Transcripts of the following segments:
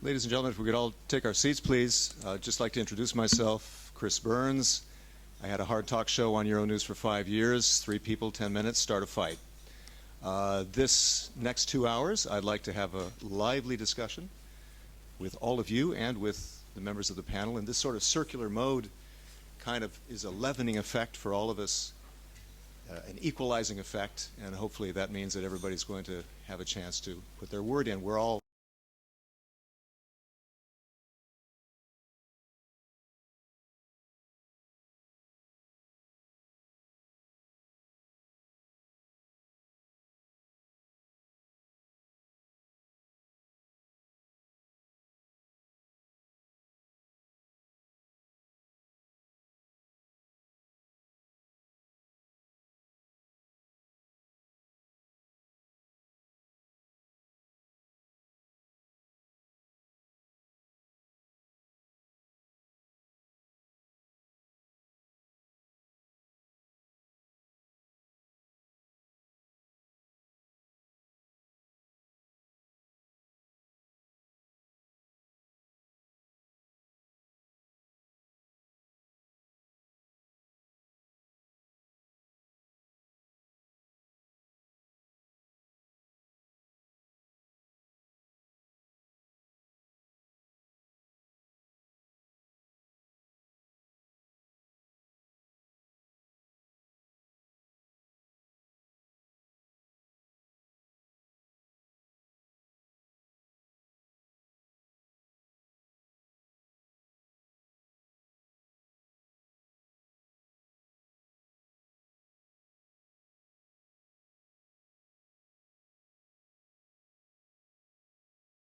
Ladies and gentlemen, if we could all take our seats, please. I'd just like to introduce myself, Chris Burns. I had a hard talk show on Euronews for 5 years. 3 people, 10 minutes, start a fight. This next 2 hours, I'd like to have a lively discussion with all of you and with the members of the panel. And this sort of circular mode kind of is a leavening effect for all of us, an equalizing effect, and hopefully that means that everybody's going to have a chance to put their word in. We're all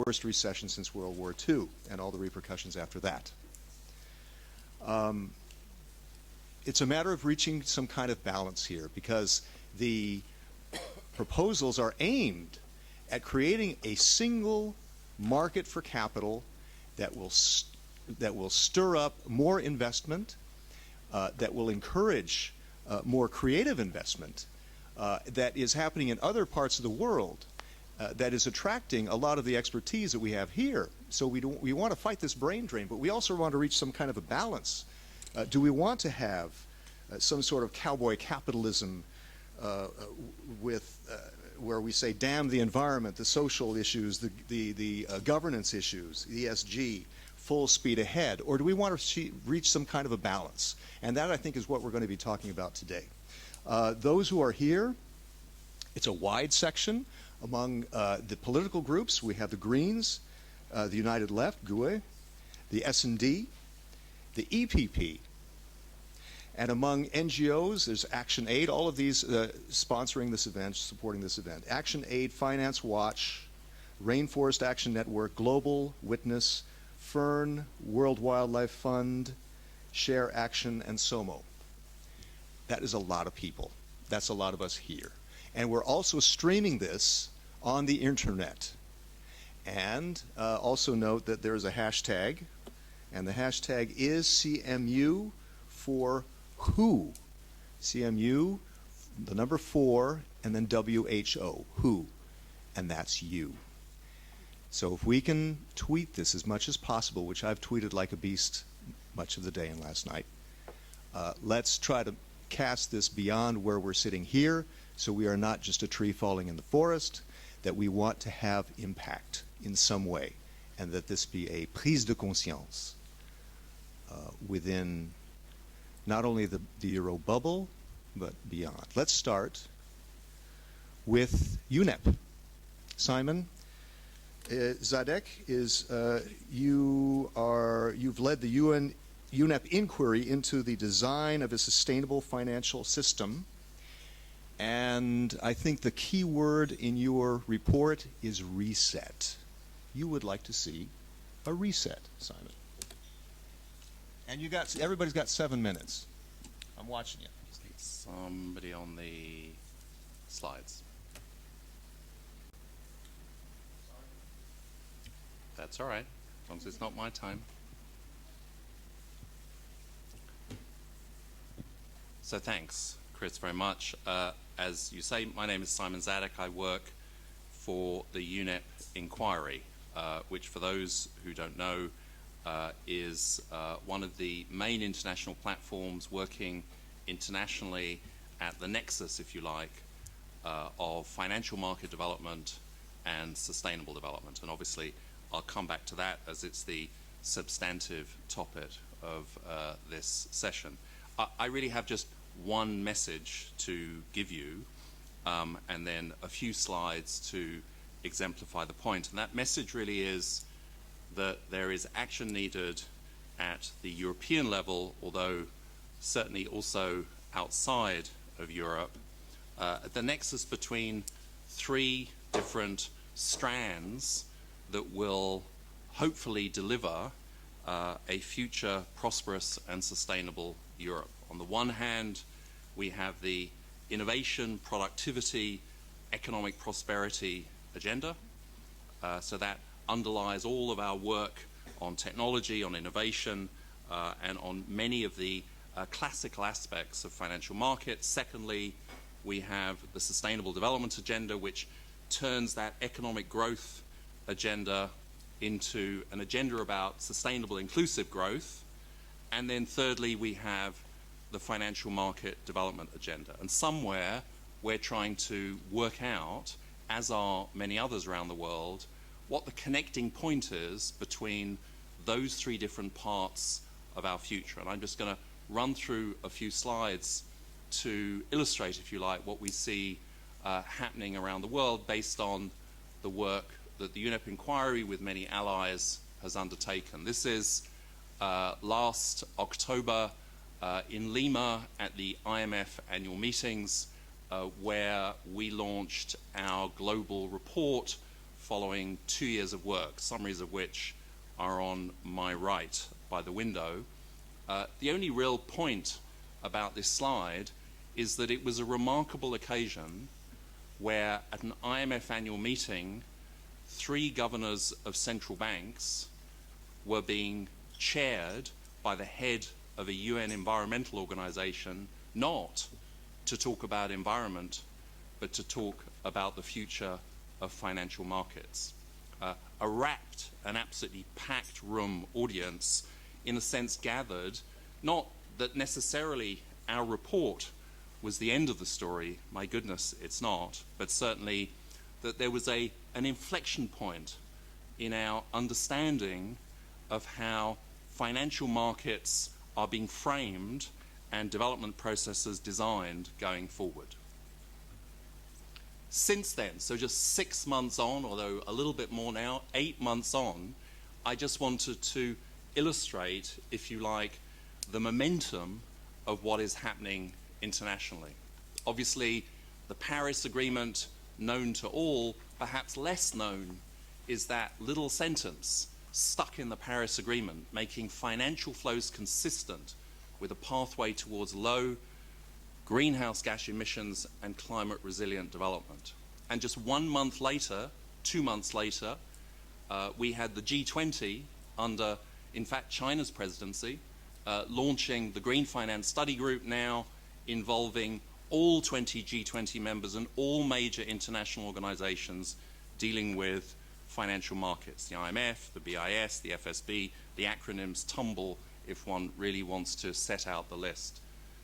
worst recession since World War II and all the repercussions after that. It's a matter of reaching some kind of balance here because the proposals are aimed at creating a single market for capital that will stir up more investment, that will encourage more creative investment that is happening in other parts of the world. That is attracting a lot of the expertise that we have here. So we want to fight this brain drain, but we also want to reach some kind of a balance. Do we want to have some sort of cowboy capitalism where we say, damn the environment, the social issues, the governance issues, ESG, full speed ahead? Or do we want to reach some kind of a balance? And that, I think, is what we're going to be talking about today. Those who are here, it's a wide section. Among the political groups, we have the Greens, the United Left, GUE, the S&D, the EPP. And among NGOs, there's Action Aid, all of these sponsoring this event, supporting this event. Action Aid, Finance Watch, Rainforest Action Network, Global Witness, FERN, World Wildlife Fund, Share Action, and SOMO. That is a lot of people. That's a lot of us here. And we're also streaming this on the internet. And also note that there's a hashtag, and the hashtag is CMU for WHO. CMU, the number 4, and then WHO, WHO, and that's you. So if we can tweet this as much as possible, which I've tweeted like a beast much of the day and last night, let's try to cast this beyond where we're sitting here, so we are not just a tree falling in the forest, that we want to have impact in some way, and that this be a prise de conscience within not only the Euro bubble, but beyond. Let's start with UNEP. Simon Zadek, you've led the UNEP inquiry into the design of a sustainable financial system. And I think the key word in your report is reset. You would like to see a reset, Simon. And everybody's got 7 minutes. I'm watching you. Just need somebody on the slides. That's all right, as long as it's not my time. So thanks, Chris, very much. As you say, my name is Simon Zadek. I work for the UNEP inquiry. which for those who don't know is one of the main international platforms working internationally at the nexus, if you like, of financial market development and sustainable development. And obviously, I'll come back to that as it's the substantive topic of this session. I really have just one message to give you, and then a few slides to exemplify the point. And that message really is that there is action needed at the European level, although certainly also outside of Europe, at the nexus between three different strands that will hopefully deliver a future prosperous and sustainable Europe. On the one hand, we have the innovation, productivity, economic prosperity agenda. So that underlies all of our work on technology, on innovation, and on many of the classical aspects of financial markets. Secondly, we have the Sustainable Development Agenda, which turns that economic growth agenda into an agenda about sustainable, inclusive growth. And then thirdly, we have the Financial Market Development Agenda. And somewhere we're trying to work out, as are many others around the world, what the connecting point is between those three different parts of our future. And I'm just going to run through a few slides to illustrate, if you like, what we see happening around the world based on the work that the UNEP inquiry with many allies has undertaken. This is last October in Lima at the IMF annual meetings, where we launched our global report following 2 years of work, summaries of which are on my right by the window. The only real point about this slide is that it was a remarkable occasion where at an IMF annual meeting, 3 governors of central banks were being chaired by the head of a UN environmental organization, not to talk about environment, but to talk about the future of financial markets. A rapt and absolutely packed room audience, in a sense, gathered, not that necessarily our report was the end of the story, my goodness, it's not, but certainly that there was an inflection point in our understanding of how financial markets are being framed and development processes designed going forward. Since then, so just 6 months on, although a little bit more now, 8 months on, I just wanted to illustrate, if you like, the momentum of what is happening internationally. Obviously, the Paris Agreement, known to all, perhaps less known, is that little sentence stuck in the Paris Agreement, making financial flows consistent with a pathway towards low greenhouse gas emissions and climate resilient development. And just 1 month later, 2 months later, we had the G20 under, in fact, China's presidency, launching the Green Finance Study Group now, involving all 20 G20 members and all major international organizations dealing with financial markets, the IMF, the BIS, the FSB, the acronyms tumble if one really wants to set out the list.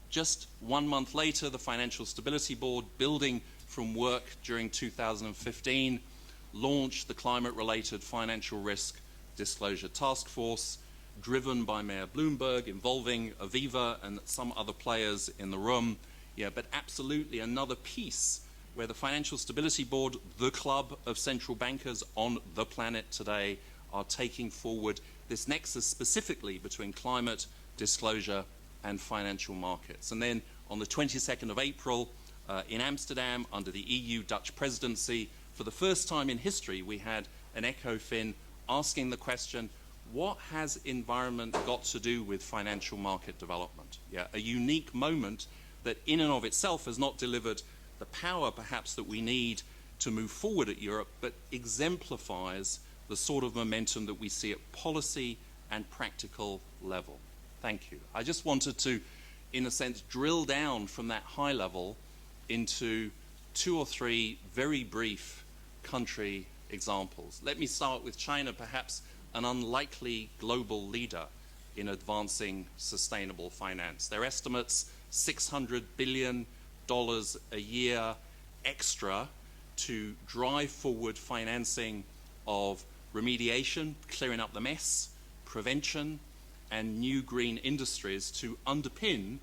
Just 1 month later, the Financial Stability Board, building from work during 2015, launched the climate-related financial risk disclosure task force, driven by Mayor Bloomberg, involving Aviva and some other players in the room. Yeah, but absolutely another piece where the Financial Stability Board, the club of central bankers on the planet today, are taking forward this nexus specifically between climate, disclosure, and financial markets. And then on the 22nd of April in Amsterdam, under the EU-Dutch presidency, for the first time in history, we had an ECOFIN asking the question, what has environment got to do with financial market development? Yeah, a unique moment that in and of itself has not delivered the power perhaps that we need to move forward at Europe, but exemplifies the sort of momentum that we see at policy and practical level. Thank you. I just wanted to, in a sense, drill down from that high level into 2 or 3 very brief country examples. Let me start with China, perhaps an unlikely global leader in advancing sustainable finance. Their estimates, $600 billion a year extra to drive forward financing of remediation, clearing up the mess, prevention, and new green industries to underpin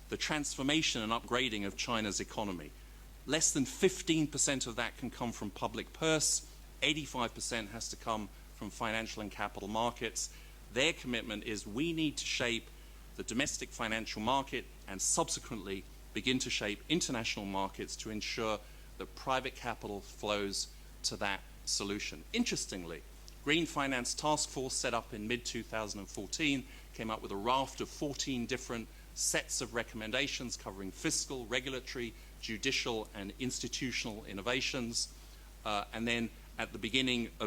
the transformation and upgrading of China's economy. Less than 15% of that can come from public purse, 85% has to come from financial and capital markets. Their commitment is we need to shape the domestic financial market and subsequently begin to shape international markets to ensure that private capital flows to that solution. Interestingly, Green Finance Task Force, set up in mid-2014, came up with a raft of 14 different sets of recommendations covering fiscal, regulatory, judicial, and institutional innovations. And then at the beginning of